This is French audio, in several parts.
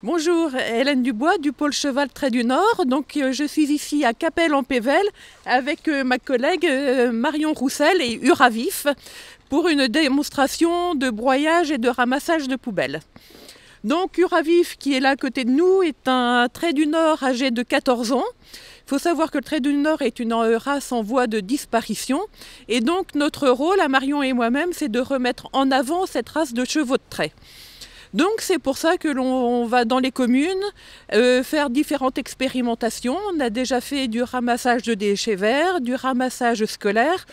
Bonjour, Hélène Dubois du pôle cheval Trait du Nord. Donc, je suis ici à Cappelle-en-Pévèle avec ma collègue Marion Roussel et Uravif pour une démonstration de broyage et de ramassage de poubelles. Donc Uravif, qui est là à côté de nous, est un Trait du Nord âgé de 14 ans. Il faut savoir que le Trait du Nord est une race en voie de disparition. Et donc notre rôle, à Marion et moi-même, c'est de remettre en avant cette race de chevaux de trait. Donc c'est pour ça que l'on va dans les communes faire différentes expérimentations. On a déjà fait du ramassage de déchets verts, du ramassage scolaire.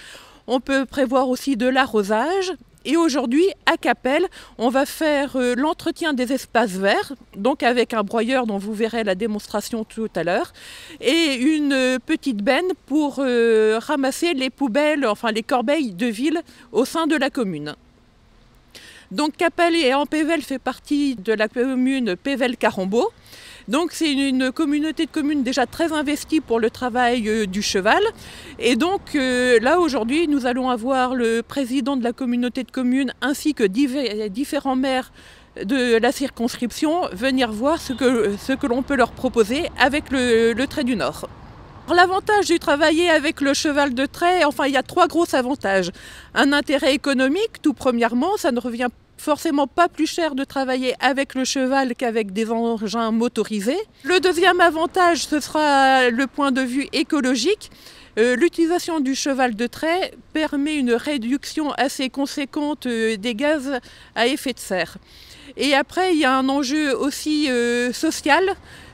On peut prévoir aussi de l'arrosage. Et aujourd'hui, à Cappelle, on va faire l'entretien des espaces verts, donc avec un broyeur dont vous verrez la démonstration tout à l'heure, et une petite benne pour ramasser les poubelles, enfin les corbeilles de ville au sein de la commune. Donc Cappelle et en Pévèle fait partie de la commune Pévèle-Carambeau. Donc c'est une communauté de communes déjà très investie pour le travail du cheval. Et donc là aujourd'hui nous allons avoir le président de la communauté de communes ainsi que différents maires de la circonscription venir voir ce que l'on peut leur proposer avec le Trait du Nord. L'avantage du travailler avec le cheval de trait, enfin il y a trois gros avantages. Un intérêt économique, tout premièrement, ça ne revient forcément pas plus cher de travailler avec le cheval qu'avec des engins motorisés. Le deuxième avantage, ce sera le point de vue écologique. L'utilisation du cheval de trait permet une réduction assez conséquente des gaz à effet de serre. Et après, il y a un enjeu aussi social.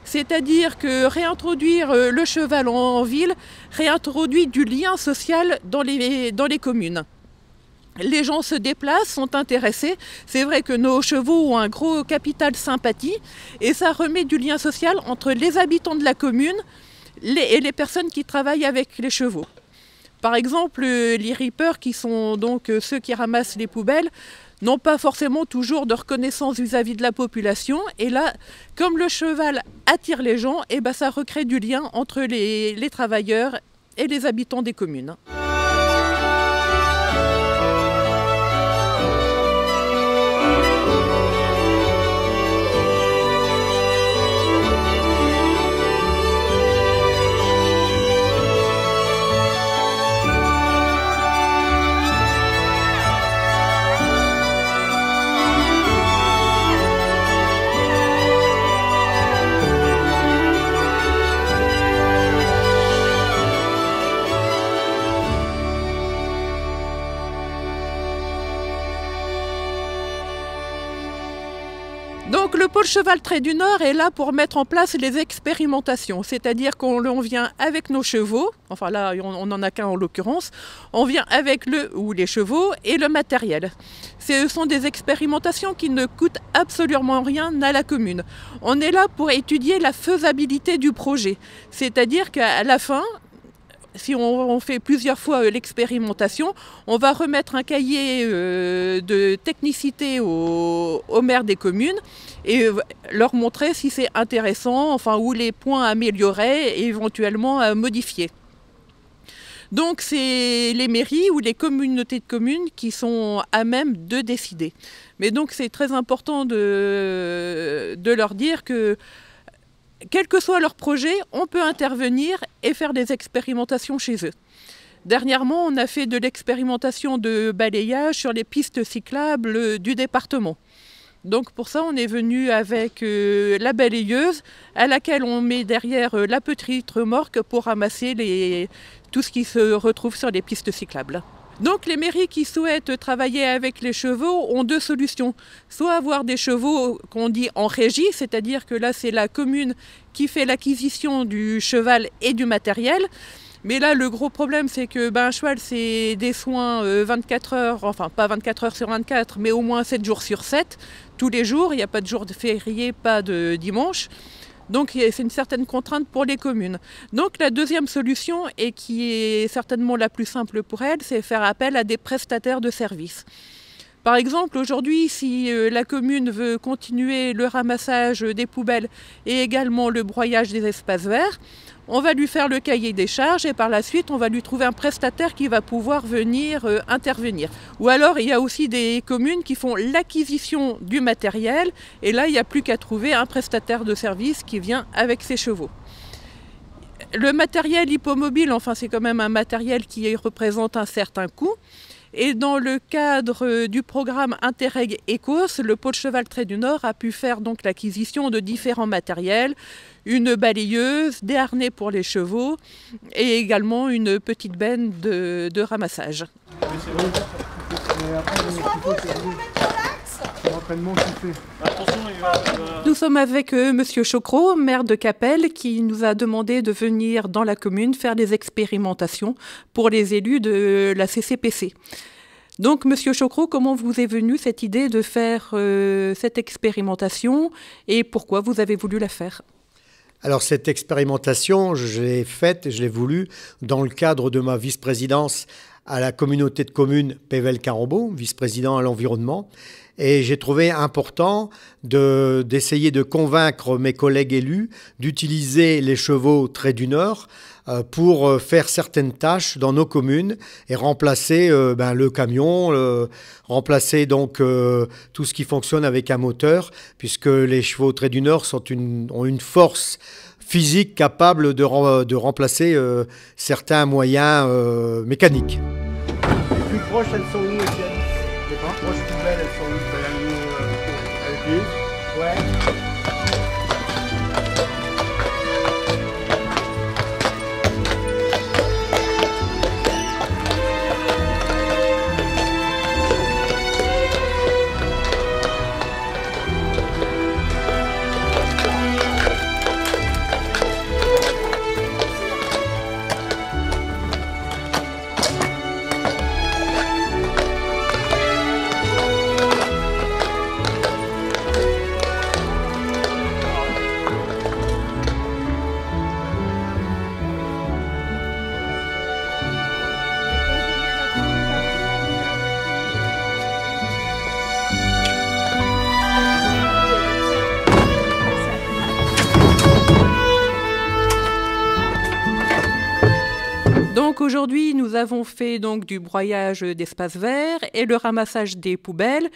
C'est-à-dire que réintroduire le cheval en ville réintroduit du lien social dans les communes. Les gens se déplacent, sont intéressés. C'est vrai que nos chevaux ont un gros capital sympathie et ça remet du lien social entre les habitants de la commune et les personnes qui travaillent avec les chevaux. Par exemple, les rippers, qui sont donc ceux qui ramassent les poubelles, n'ont pas forcément toujours de reconnaissance vis-à-vis de la population. Et là, comme le cheval attire les gens, et ça recrée du lien entre les travailleurs et les habitants des communes. Donc le pôle cheval Trait du Nord est là pour mettre en place les expérimentations, c'est-à-dire qu'on vient avec nos chevaux, enfin là on n'en a qu'un en l'occurrence, on vient avec les chevaux et le matériel. Ce sont des expérimentations qui ne coûtent absolument rien à la commune. On est là pour étudier la faisabilité du projet, c'est-à-dire qu'à la fin, si on fait plusieurs fois l'expérimentation, on va remettre un cahier de technicité aux maires des communes et leur montrer si c'est intéressant, enfin où les points à améliorer et éventuellement à modifier. Donc c'est les mairies ou les communautés de communes qui sont à même de décider. Mais donc c'est très important de leur dire que quel que soit leur projet, on peut intervenir et faire des expérimentations chez eux. Dernièrement, on a fait de l'expérimentation de balayage sur les pistes cyclables du département. Donc pour ça, on est venu avec la balayeuse à laquelle on met derrière la petite remorque pour ramasser tout ce qui se retrouve sur les pistes cyclables. Donc les mairies qui souhaitent travailler avec les chevaux ont deux solutions. Soit avoir des chevaux qu'on dit en régie, c'est-à-dire que là c'est la commune qui fait l'acquisition du cheval et du matériel. Mais là le gros problème c'est que un cheval c'est des soins 24 heures, enfin pas 24 heures sur 24, mais au moins 7 jours sur 7, tous les jours, il n'y a pas de jour de férié, pas de dimanche. Donc c'est une certaine contrainte pour les communes. Donc la deuxième solution, et qui est certainement la plus simple pour elles, c'est faire appel à des prestataires de services. Par exemple, aujourd'hui, si la commune veut continuer le ramassage des poubelles et également le broyage des espaces verts, on va lui faire le cahier des charges et par la suite, on va lui trouver un prestataire qui va pouvoir venir intervenir. Ou alors, il y a aussi des communes qui font l'acquisition du matériel et là, il n'y a plus qu'à trouver un prestataire de service qui vient avec ses chevaux. Le matériel hippomobile, enfin, c'est quand même un matériel qui représente un certain coût. Et dans le cadre du programme Interreg Ecos, le Pôle Cheval Trait du Nord a pu faire donc l'acquisition de différents matériels, une balayeuse, des harnais pour les chevaux et également une petite benne de ramassage. Nous sommes avec Monsieur Chocrot, maire de Capelle, qui nous a demandé de venir dans la commune faire des expérimentations pour les élus de la CCPC. Donc, Monsieur Chocrot, comment vous est venue cette idée de faire cette expérimentation et pourquoi vous avez voulu la faire ? Alors cette expérimentation, je l'ai faite et je l'ai voulu dans le cadre de ma vice-présidence à la communauté de communes Pével-Carombault, vice-président à l'environnement. Et j'ai trouvé important d'essayer de convaincre mes collègues élus d'utiliser les chevaux Trait du Nord pour faire certaines tâches dans nos communes et remplacer le camion, remplacer donc tout ce qui fonctionne avec un moteur, puisque les chevaux Trait du Nord ont une force physique capable de remplacer certains moyens mécaniques. Les plus proches, elles sont où, Étienne? Les plus proches poubelles, elles sont où? Ouais. Donc aujourd'hui, nous avons fait donc du broyage d'espaces verts et le ramassage des poubelles.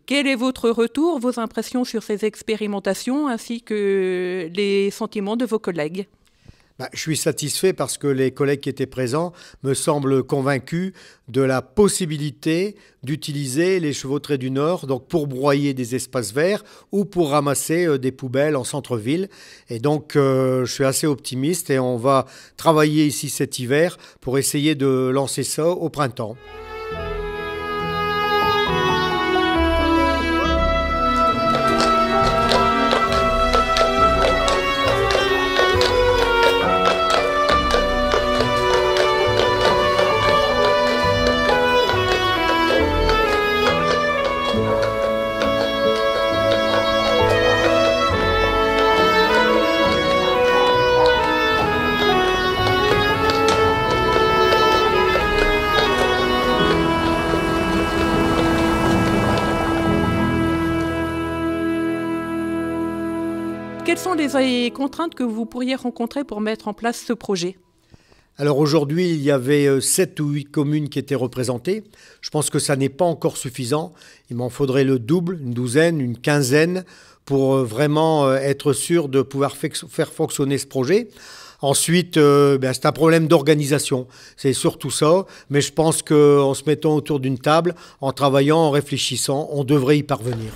Quel est votre retour, vos impressions sur ces expérimentations ainsi que les sentiments de vos collègues ? Je suis satisfait parce que les collègues qui étaient présents me semblent convaincus de la possibilité d'utiliser les chevaux Trait du Nord donc pour broyer des espaces verts ou pour ramasser des poubelles en centre-ville. Et donc, je suis assez optimiste et on va travailler ici cet hiver pour essayer de lancer ça au printemps. Quelles sont les contraintes que vous pourriez rencontrer pour mettre en place ce projet ? Alors aujourd'hui, il y avait 7 ou 8 communes qui étaient représentées. Je pense que ça n'est pas encore suffisant. Il m'en faudrait le double, une douzaine, une quinzaine pour vraiment être sûr de pouvoir faire fonctionner ce projet. Ensuite, c'est un problème d'organisation. C'est surtout ça. Mais je pense qu'en se mettant autour d'une table, en travaillant, en réfléchissant, on devrait y parvenir.